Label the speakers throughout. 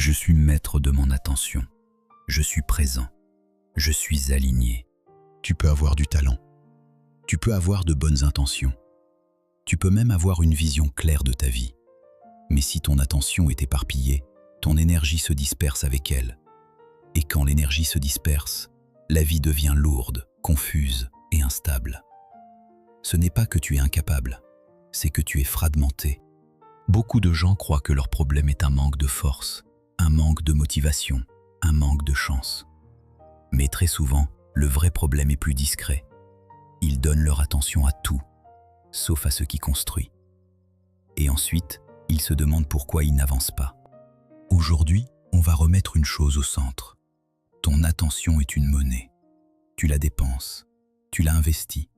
Speaker 1: Je suis maître de mon attention. Je suis présent. Je suis aligné.
Speaker 2: Tu peux avoir du talent. Tu peux avoir de bonnes intentions. Tu peux même avoir une vision claire de ta vie. Mais si ton attention est éparpillée, ton énergie se disperse avec elle. Et quand l'énergie se disperse, la vie devient lourde, confuse et instable. Ce n'est pas que tu es incapable, c'est que tu es fragmenté. Beaucoup de gens croient que leur problème est un manque de force, un manque de motivation, un manque de chance. Mais très souvent, le vrai problème est plus discret. Ils donnent leur attention à tout, sauf à ce qui construit. Et ensuite, ils se demandent pourquoi ils n'avancent pas. Aujourd'hui, on va remettre une chose au centre. Ton attention est une monnaie. Tu la dépenses, tu la investis,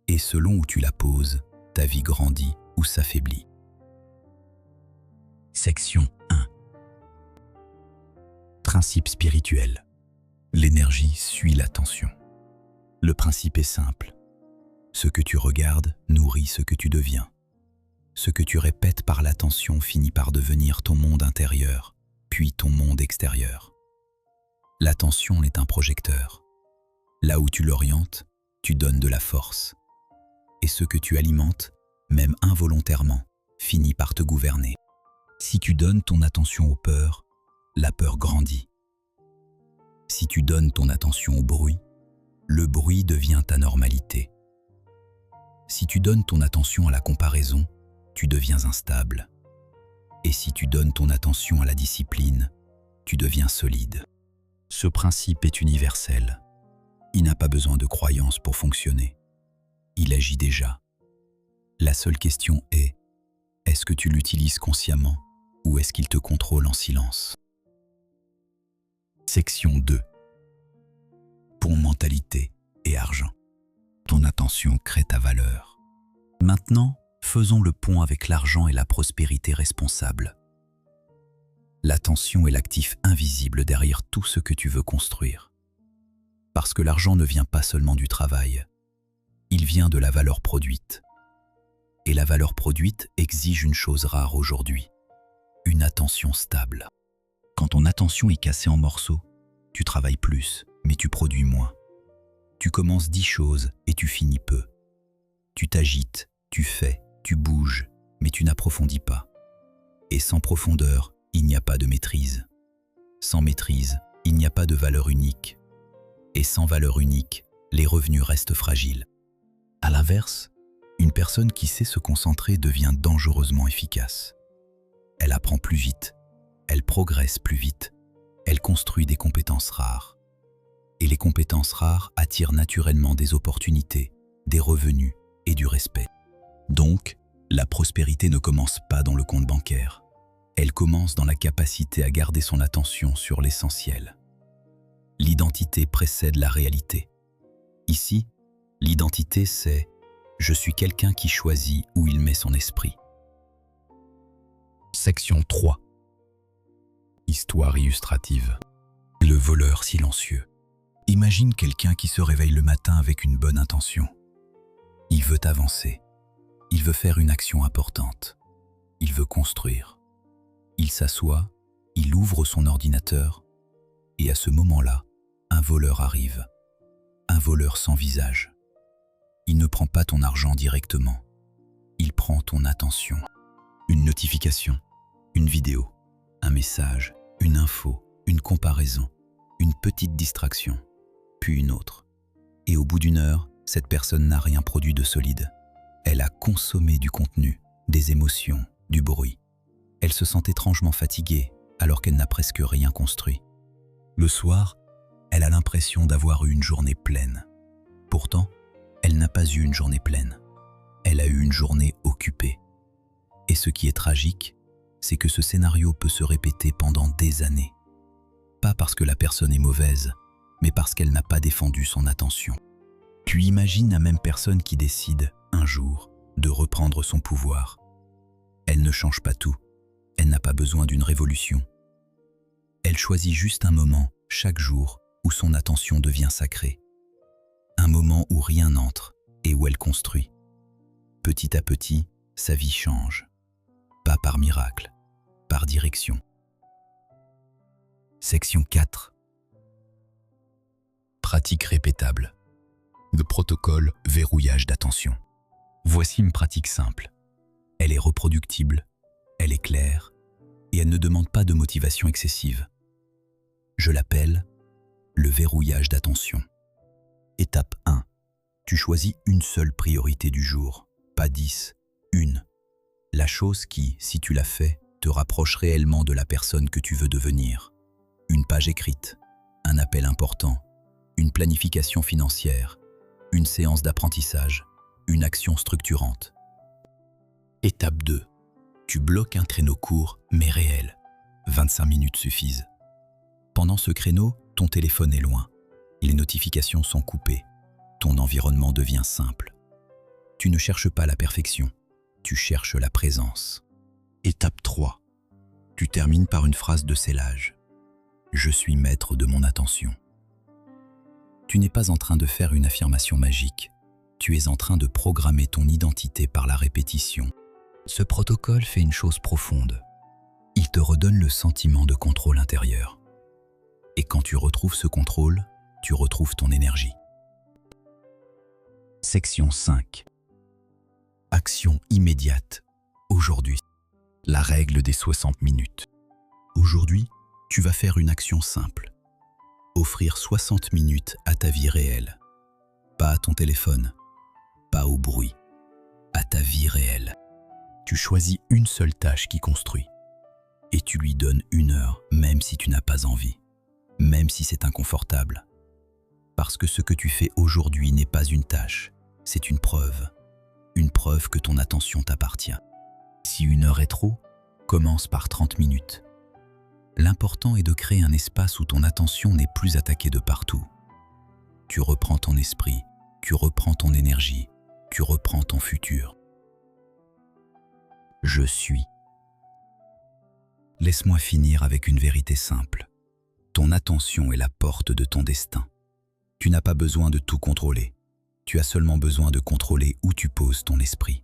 Speaker 2: et selon où tu la poses, ta vie grandit ou s'affaiblit. Section 1. Principe spirituel. L'énergie suit l'attention. Le principe est simple. Ce que tu regardes nourrit ce que tu deviens. Ce que tu répètes par l'attention finit par devenir ton monde intérieur, puis ton monde extérieur. L'attention est un projecteur. Là où tu l'orientes, tu donnes de la force. Et ce que tu alimentes, même involontairement, finit par te gouverner. Si tu donnes ton attention aux peurs, la peur grandit. Si tu donnes ton attention au bruit, le bruit devient ta normalité. Si tu donnes ton attention à la comparaison, tu deviens instable. Et si tu donnes ton attention à la discipline, tu deviens solide. Ce principe est universel. Il n'a pas besoin de croyance pour fonctionner. Il agit déjà. La seule question est, est-ce que tu l'utilises consciemment ou est-ce qu'il te contrôle en silence? Section 2. Pont mentalité et argent. Ton attention crée ta valeur. Maintenant, faisons le pont avec l'argent et la prospérité responsable. L'attention est l'actif invisible derrière tout ce que tu veux construire. Parce que l'argent ne vient pas seulement du travail, il vient de la valeur produite. Et la valeur produite exige une chose rare aujourd'hui, une attention stable. Quand ton attention est cassée en morceaux, tu travailles plus, mais tu produis moins. Tu commences 10 choses et tu finis peu. Tu t'agites, tu fais, tu bouges, mais tu n'approfondis pas. Et sans profondeur, il n'y a pas de maîtrise. Sans maîtrise, il n'y a pas de valeur unique. Et sans valeur unique, les revenus restent fragiles. À l'inverse, une personne qui sait se concentrer devient dangereusement efficace. Elle apprend plus vite, elle progresse plus vite, elle construit des compétences rares. Et les compétences rares attirent naturellement des opportunités, des revenus et du respect. Donc, la prospérité ne commence pas dans le compte bancaire. Elle commence dans la capacité à garder son attention sur l'essentiel. L'identité précède la réalité. Ici, l'identité c'est « je suis quelqu'un qui choisit où il met son esprit ». Section 3. Histoire illustrative. Le voleur silencieux. Imagine quelqu'un qui se réveille le matin avec une bonne intention. Il veut avancer. Il veut faire une action importante. Il veut construire. Il s'assoit, il ouvre son ordinateur et à ce moment-là, un voleur arrive. Un voleur sans visage. Il ne prend pas ton argent directement. Il prend ton attention. Une notification, une vidéo, un message, une info, une comparaison, une petite distraction, puis une autre. Et au bout d'une heure, cette personne n'a rien produit de solide. Elle a consommé du contenu, des émotions, du bruit. Elle se sent étrangement fatiguée alors qu'elle n'a presque rien construit. Le soir, elle a l'impression d'avoir eu une journée pleine. Pourtant, elle n'a pas eu une journée pleine. Elle a eu une journée occupée. Et ce qui est tragique, c'est que ce scénario peut se répéter pendant des années. Pas parce que la personne est mauvaise, mais parce qu'elle n'a pas défendu son attention. Puis imagine la même personne qui décide, un jour, de reprendre son pouvoir. Elle ne change pas tout. Elle n'a pas besoin d'une révolution. Elle choisit juste un moment, chaque jour, où son attention devient sacrée. Un moment où rien n'entre et où elle construit. Petit à petit, sa vie change. Pas par miracle, par direction. Section 4. Pratique répétable. Le protocole verrouillage d'attention. Voici une pratique simple. Elle est reproductible, elle est claire et elle ne demande pas de motivation excessive. Je l'appelle le verrouillage d'attention. Étape 1. Tu choisis une seule priorité du jour, pas 10, une. La chose qui, si tu la fais, te rapproche réellement de la personne que tu veux devenir. Une page écrite, un appel important, une planification financière, une séance d'apprentissage, une action structurante. Étape 2. Tu bloques un créneau court mais réel. 25 minutes suffisent. Pendant ce créneau, ton téléphone est loin. Les notifications sont coupées. Ton environnement devient simple. Tu ne cherches pas la perfection, tu cherches la présence. Étape 3. Tu termines par une phrase de scellage. Je suis maître de mon attention. Tu n'es pas en train de faire une affirmation magique. Tu es en train de programmer ton identité par la répétition. Ce protocole fait une chose profonde. Il te redonne le sentiment de contrôle intérieur. Et quand tu retrouves ce contrôle, tu retrouves ton énergie. Section 5. Action immédiate. Aujourd'hui. La règle des 60 minutes. Aujourd'hui, tu vas faire une action simple. Offrir 60 minutes à ta vie réelle. Pas à ton téléphone, pas au bruit, à ta vie réelle. Tu choisis une seule tâche qui construit. Et tu lui donnes 1 heure, même si tu n'as pas envie, même si c'est inconfortable. Parce que ce que tu fais aujourd'hui n'est pas une tâche, c'est une preuve que ton attention t'appartient. Si 1 heure est trop, commence par 30 minutes. L'important est de créer un espace où ton attention n'est plus attaquée de partout. Tu reprends ton esprit, tu reprends ton énergie, tu reprends ton futur. Je suis. Laisse-moi finir avec une vérité simple. Ton attention est la porte de ton destin. Tu n'as pas besoin de tout contrôler. Tu as seulement besoin de contrôler où tu poses ton esprit.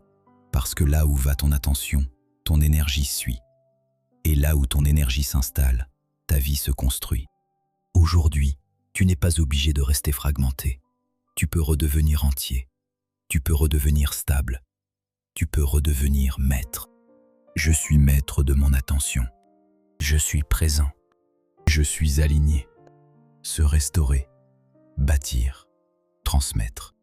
Speaker 2: Parce que là où va ton attention, ton énergie suit. Et là où ton énergie s'installe, ta vie se construit. Aujourd'hui, tu n'es pas obligé de rester fragmenté. Tu peux redevenir entier. Tu peux redevenir stable. Tu peux redevenir maître. Je suis maître de mon attention. Je suis présent. Je suis aligné. Se restaurer, bâtir, transmettre.